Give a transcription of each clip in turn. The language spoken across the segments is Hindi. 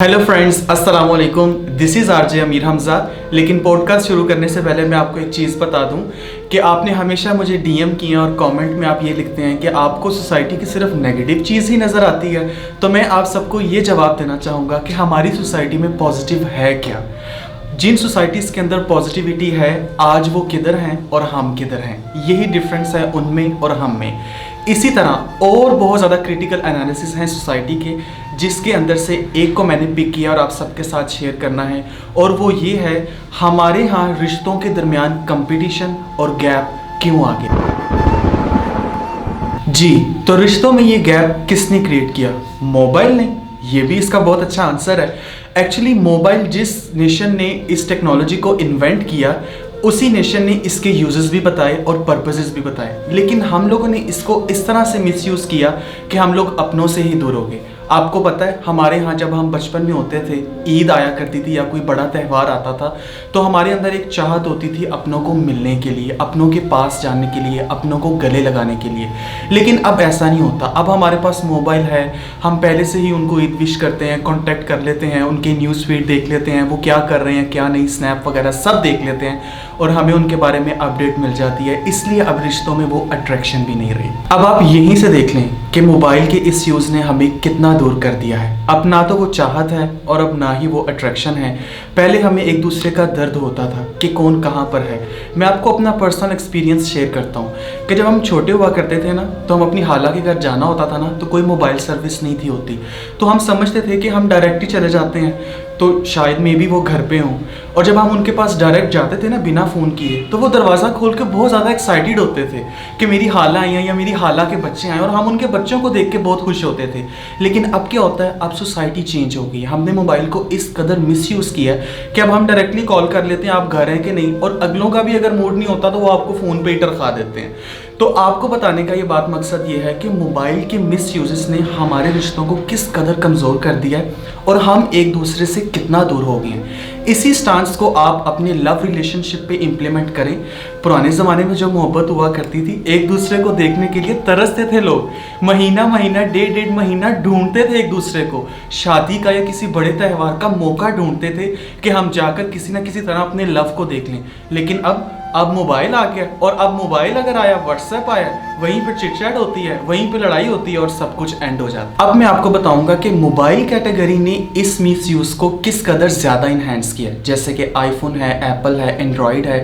हेलो फ्रेंड्स, अस्सलाम वालेकुम। This is RJ Amir Hamza. लेकिन पॉडकास्ट शुरू करने से पहले मैं आपको एक चीज़ बता दूं कि आपने हमेशा मुझे डीएम किया और कमेंट में आप ये लिखते हैं कि आपको सोसाइटी की सिर्फ नेगेटिव चीज़ ही नज़र आती है। तो मैं आप सबको ये जवाब देना चाहूँगा कि हमारी सोसाइटी में पॉजिटिव है क्या। जिन सोसाइटीज़ के अंदर पॉजिटिविटी है, आज वो किधर हैं और हम किधर हैं, यही डिफरेंस है उनमें और हम में। इसी तरह और बहुत ज़्यादा क्रिटिकल एनालिसिस हैं सोसाइटी के, जिसके अंदर से एक को मैंने पिक किया और आप सबके साथ शेयर करना है। और वो ये है, हमारे यहाँ रिश्तों के दरमियान कंपटीशन और गैप क्यों आ गया। जी, तो रिश्तों में ये गैप किसने क्रिएट किया? मोबाइल ने। ये भी इसका बहुत अच्छा आंसर है। एक्चुअली मोबाइल जिस नेशन ने इस टेक्नोलॉजी को इन्वेंट किया, उसी नेशन ने इसके यूजेस भी बताए और पर्पसेस भी बताए, लेकिन हम लोगों ने इसको इस तरह से मिसयूज़ किया कि हम लोग अपनों से ही दूर हो गए। आपको पता है, हमारे यहाँ जब हम बचपन में होते थे, ईद आया करती थी या कोई बड़ा त्यौहार आता था, तो हमारे अंदर एक चाहत होती थी अपनों को मिलने के लिए, अपनों के पास जाने के लिए, अपनों को गले लगाने के लिए। लेकिन अब ऐसा नहीं होता। अब हमारे पास मोबाइल है, हम पहले से ही उनको ईद विश करते हैं, कॉन्टैक्ट कर लेते हैं, उनके न्यूज़ फीड देख लेते हैं, वो क्या कर रहे हैं क्या नहीं, स्नैप वगैरह सब देख लेते हैं और हमें उनके बारे में अपडेट मिल जाती है। इसलिए अब रिश्तों में वो अट्रैक्शन भी नहीं रही। अब आप यहीं से देख लें कि मोबाइल के इस यूज़ ने हमें कितना दूर कर दिया है। अब ना तो वो चाहत है और अब ना ही वो अट्रैक्शन है। पहले हमें एक दूसरे का दर्द होता था कि कौन कहाँ पर है। मैं आपको अपना पर्सनल एक्सपीरियंस शेयर करता हूँ कि जब हम छोटे हुआ करते थे ना, तो हम अपनी खाला के घर जाना होता था ना, तो कोई मोबाइल सर्विस नहीं थी होती, तो हम समझते थे कि हम डायरेक्ट ही चले जाते हैं, तो शायद मे बी वो घर पे हों। और जब हम उनके पास डायरेक्ट जाते थे ना बिना फ़ोन किए, तो वो दरवाज़ा खोल के बहुत ज़्यादा एक्साइटेड होते थे कि मेरी खाला आई हैं या मेरी खाला के बच्चे आए, और हम उनके बच्चों को देख के बहुत खुश होते थे। लेकिन अब क्या होता है, अब सोसाइटी चेंज हो गई। हमने मोबाइल को इस कदर मिसयूज़ किया है कि अब हम डायरेक्टली कॉल कर लेते हैं आप घर हैं कि नहीं, और अगलों का भी अगर मूड नहीं होता तो वो आपको फ़ोन पे ही टरखा देते हैं। तो आपको बताने का ये बात मकसद ये है कि मोबाइल के मिसयूजेस ने हमारे रिश्तों को किस कदर कमज़ोर कर दिया है और हम एक दूसरे से कितना दूर हो गए हैं। इसी स्टांस को आप अपने लव रिलेशनशिप पे इम्प्लीमेंट करें। पुराने ज़माने में जो मोहब्बत हुआ करती थी, एक दूसरे को देखने के लिए तरसते थे लोग, महीना महीना डेढ़ महीना ढूंढते थे एक दूसरे को। शादी का या किसी बड़े त्यौहार का मौका ढूंढते थे कि हम जाकर किसी ना किसी तरह अपने लव को देख लें। लेकिन अब मोबाइल आ गया, और अब मोबाइल अगर आया, व्हाट्सएप आया, वहीं पे चिटचैट होती है, वहीं पे लड़ाई होती है और सब कुछ एंड हो जाता है। अब मैं आपको बताऊंगा कि मोबाइल कैटेगरी ने इस मिसयूज़ को किस कदर ज़्यादा इन्हेंस किया। जैसे कि आईफोन है, एप्पल है, एंड्रॉयड है,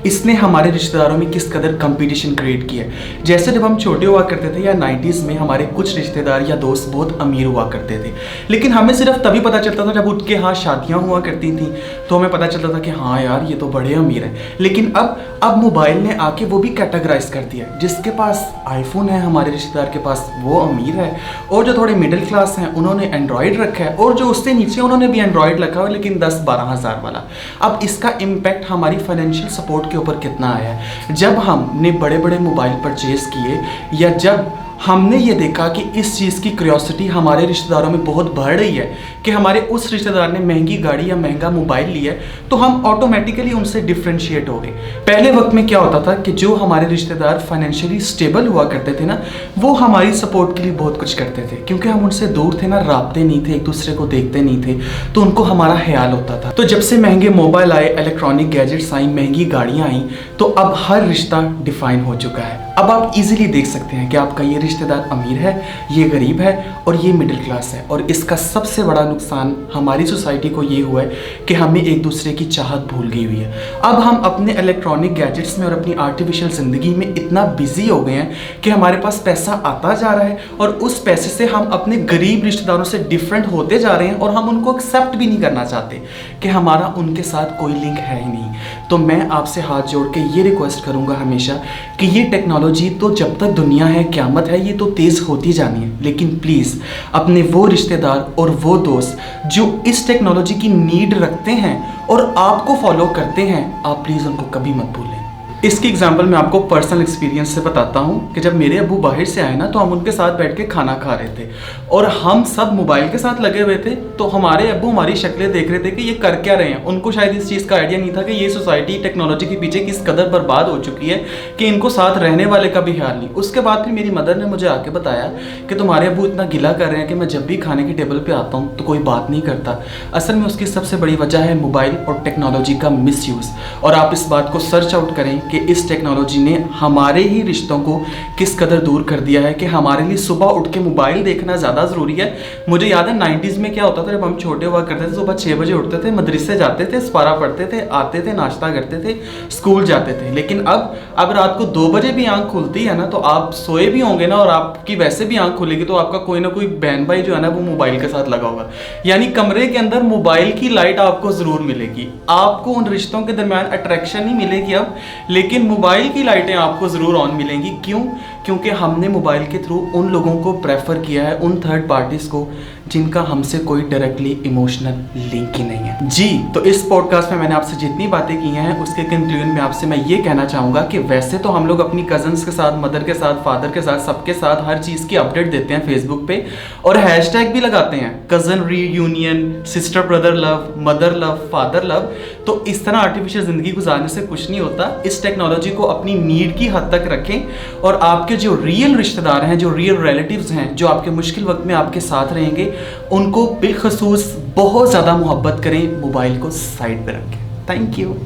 इसने हमारे रिश्तेदारों में किस कदर कंपटीशन क्रिएट किया। जैसे जब हम छोटे हुआ करते थे या 90s में, हमारे कुछ रिश्तेदार या दोस्त बहुत अमीर हुआ करते थे, लेकिन हमें सिर्फ तभी पता चलता था जब उनके यहाँ शादियाँ हुआ करती थी, तो हमें पता चलता था कि हाँ यार ये तो बड़े अमीर हैं। लेकिन अब मोबाइल ने आके वो भी कैटेगराइज कर दिया। जिसके पास आईफोन है हमारे रिश्तेदार के पास, वो अमीर है, और जो थोड़े मिडिल क्लास हैं उन्होंने एंड्रॉयड रखा है, और जो उससे नीचे उन्होंने भी एंड्रॉयड रखा है, लेकिन 10-12 हज़ार वाला। अब इसका इम्पैक्ट हमारी फाइनेंशियल सपोर्ट के ऊपर कितना आया है। जब हमने बड़े बड़े मोबाइल परचेज़ किए, या जब हमने ये देखा कि इस चीज़ की क्यूरियोसिटी हमारे रिश्तेदारों में बहुत बढ़ रही है कि हमारे उस रिश्तेदार ने महंगी गाड़ी या महंगा मोबाइल लिया है, तो हम ऑटोमेटिकली उनसे डिफ्रेंशिएट हो गए। पहले वक्त में क्या होता था कि जो हमारे रिश्तेदार फाइनेंशियली स्टेबल हुआ करते थे ना, वो हमारी सपोर्ट के लिए बहुत कुछ करते थे, क्योंकि हम उनसे दूर थे ना, राब्ते नहीं थे, एक दूसरे को देखते नहीं थे, तो उनको हमारा ख्याल होता था। तो जब से महंगे मोबाइल आए, इलेक्ट्रॉनिक गैजेट्स आई, महंगी गाड़ियाँ आई, तो अब हर रिश्ता डिफाइन हो चुका है। अब आप इजीली देख सकते हैं कि आपका ये रिश्तेदार अमीर है, ये गरीब है, और ये मिडिल क्लास है। और इसका सबसे बड़ा नुकसान हमारी सोसाइटी को ये हुआ है कि हमें एक दूसरे की चाहत भूल गई हुई है। अब हम अपने इलेक्ट्रॉनिक गैजेट्स में और अपनी आर्टिफिशियल ज़िंदगी में इतना बिजी हो गए हैं कि हमारे पास पैसा आता जा रहा है, और उस पैसे से हम अपने गरीब रिश्तेदारों से डिफरेंट होते जा रहे हैं, और हम उनको एक्सेप्ट भी नहीं करना चाहते कि हमारा उनके साथ कोई लिंक है ही नहीं। तो मैं आपसे हाथ जोड़ के ये रिक्वेस्ट करूँगा हमेशा कि ये टेक्नोलॉजी तो जब तक दुनिया है, क़यामत है, ये तो तेज़ होती जानी है, लेकिन प्लीज़ अपने वो रिश्तेदार और वो दोस्त जो इस टेक्नोलॉजी की नीड रखते हैं और आपको फॉलो करते हैं, आप प्लीज़ उनको कभी मत भूलें। इसकी एग्जांपल मैं आपको पर्सनल एक्सपीरियंस से बताता हूँ कि जब मेरे अब्बू बाहर से आए ना, तो हम उनके साथ बैठ के खाना खा रहे थे और हम सब मोबाइल के साथ लगे हुए थे। तो हमारे अब्बू हमारी शक्लें देख रहे थे कि ये कर क्या रहे हैं। उनको शायद इस चीज़ का आइडिया नहीं था कि ये सोसाइटी टेक्नोलॉजी के पीछे किस कदर बर्बाद हो चुकी है कि इनको साथ रहने वाले का भी ख्याल नहीं। उसके बाद फिर मेरी मदर ने मुझे आके बताया कि तुम्हारे अब्बू इतना गिला कर रहे हैं कि मैं जब भी खाने की टेबल पर आता हूँ तो कोई बात नहीं करता। असल में उसकी सबसे बड़ी वजह है मोबाइल और टेक्नोलॉजी का मिसयूज़। और आप इस बात को सर्च आउट करें कि इस टेक्नोलॉजी ने हमारे ही रिश्तों को किस कदर दूर कर दिया है कि हमारे लिए सुबह उठ के मोबाइल देखना ज़्यादा ज़रूरी है। मुझे याद है 90s में क्या होता था, जब हम छोटे हुआ करते थे सुबह 6 बजे उठते थे, मदरसे जाते थे, सपारा पढ़ते थे, आते थे, नाश्ता करते थे, स्कूल जाते थे। लेकिन अब रात को 2 बजे भी आंख खुलती है ना, तो आप सोए भी होंगे ना, और आपकी वैसे भी आंख खुलेगी तो आपका कोई ना कोई बहन भाई जो है ना वो मोबाइल के साथ लगा होगा। यानी कमरे के अंदर मोबाइल की लाइट आपको ज़रूर मिलेगी। आपको उन रिश्तों के दरमियान अट्रैक्शन नहीं मिलेगी अब, लेकिन मोबाइल की लाइटें आपको ज़रूर ऑन मिलेंगी। क्यों? क्योंकि हमने मोबाइल के थ्रू उन लोगों को प्रेफर किया है, उन थर्ड पार्टीज़ को जिनका हमसे कोई डायरेक्टली इमोशनल लिंक ही नहीं है। जी, तो इस पॉडकास्ट में मैंने आपसे जितनी बातें की हैं उसके कंक्लूजन में आपसे मैं ये कहना चाहूँगा कि वैसे तो हम लोग अपनी कज़न्स के साथ, मदर के साथ, फादर के साथ, सबके साथ हर चीज़ की अपडेट देते हैं फेसबुक पे, और हैशटैग भी लगाते हैं, cousin reunion, sister brother love, mother love, father love. तो इस तरह आर्टिफिशियल ज़िंदगी गुजारने से कुछ नहीं होता। इस टेक्नोलॉजी को अपनी नीड की हद तक रखें और आपके जो रियल रिश्तेदार हैं, जो रियल रिलेटिव्स हैं, जो आपके मुश्किल वक्त में आपके साथ रहेंगे, उनको बिलखसूस बहुत ज़्यादा मोहब्बत करें, मोबाइल को साइड पे रखें। Thank you.